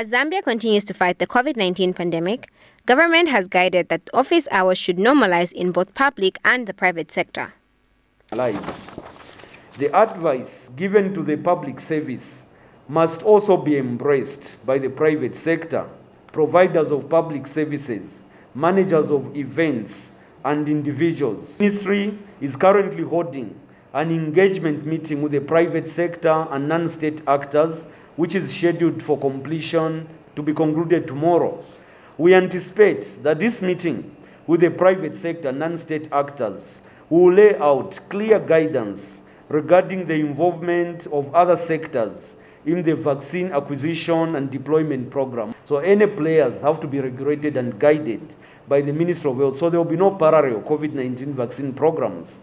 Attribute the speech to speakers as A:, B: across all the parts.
A: As Zambia continues to fight the COVID-19 pandemic, government has guided that office hours should normalize in both public and the private sector.
B: The advice given to the public service must also be embraced by the private sector, providers of public services, managers of events, and individuals. The ministry is currently holding an engagement meeting with the private sector and non-state actors, which is scheduled for completion to be concluded tomorrow. We anticipate that this meeting with the private sector, non-state actors, will lay out clear guidance regarding the involvement of other sectors in the vaccine acquisition and deployment program. So any players have to be regulated and guided by the Ministry of Health, so there will be no parallel COVID-19 vaccine programs.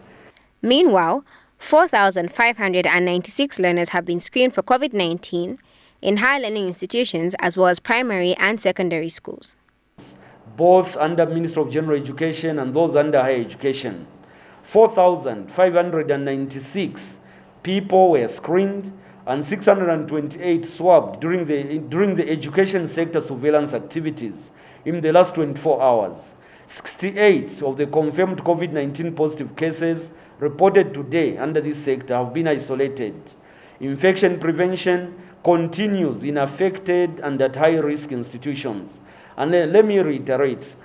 A: Meanwhile, 4,596 learners have been screened for COVID-19 in higher learning institutions as well as primary and secondary schools.
B: Both under Ministry of General Education and those under higher education. 4,596 people were screened and 628 swabbed during the education sector surveillance activities in the last 24 hours. 68 of the confirmed COVID-19 positive cases reported today under this sector have been isolated. Infection prevention continues in affected and at high-risk institutions. And let me reiterate,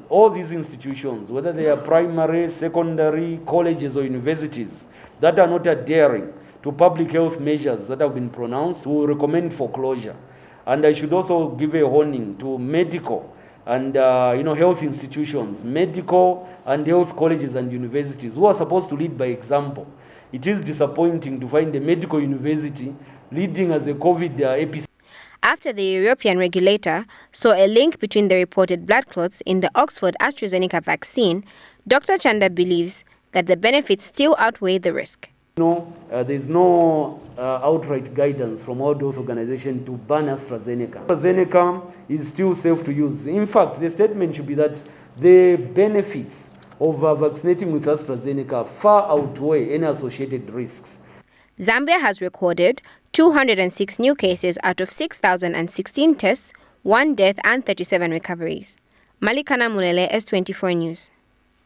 B: all these institutions, whether they are primary, secondary, colleges or universities, that are not adhering to public health measures that have been pronounced, we will recommend for closure. And I should also give a warning to medical and health institutions, medical and health colleges and universities who are supposed to lead by example. It is disappointing to find a medical university leading as a COVID epicenter.
A: After the European regulator saw a link between the reported blood clots in the Oxford AstraZeneca vaccine, Dr. Chanda believes that the benefits still outweigh the risk.
B: There's no outright guidance from World Health Organization to ban AstraZeneca. AstraZeneca is still safe to use. In fact, the statement should be that the benefits of vaccinating with AstraZeneca far outweigh any associated risks.
A: Zambia has recorded 206 new cases out of 6,016 tests, 1 death and 37 recoveries. Malikana Mulele, S24 News.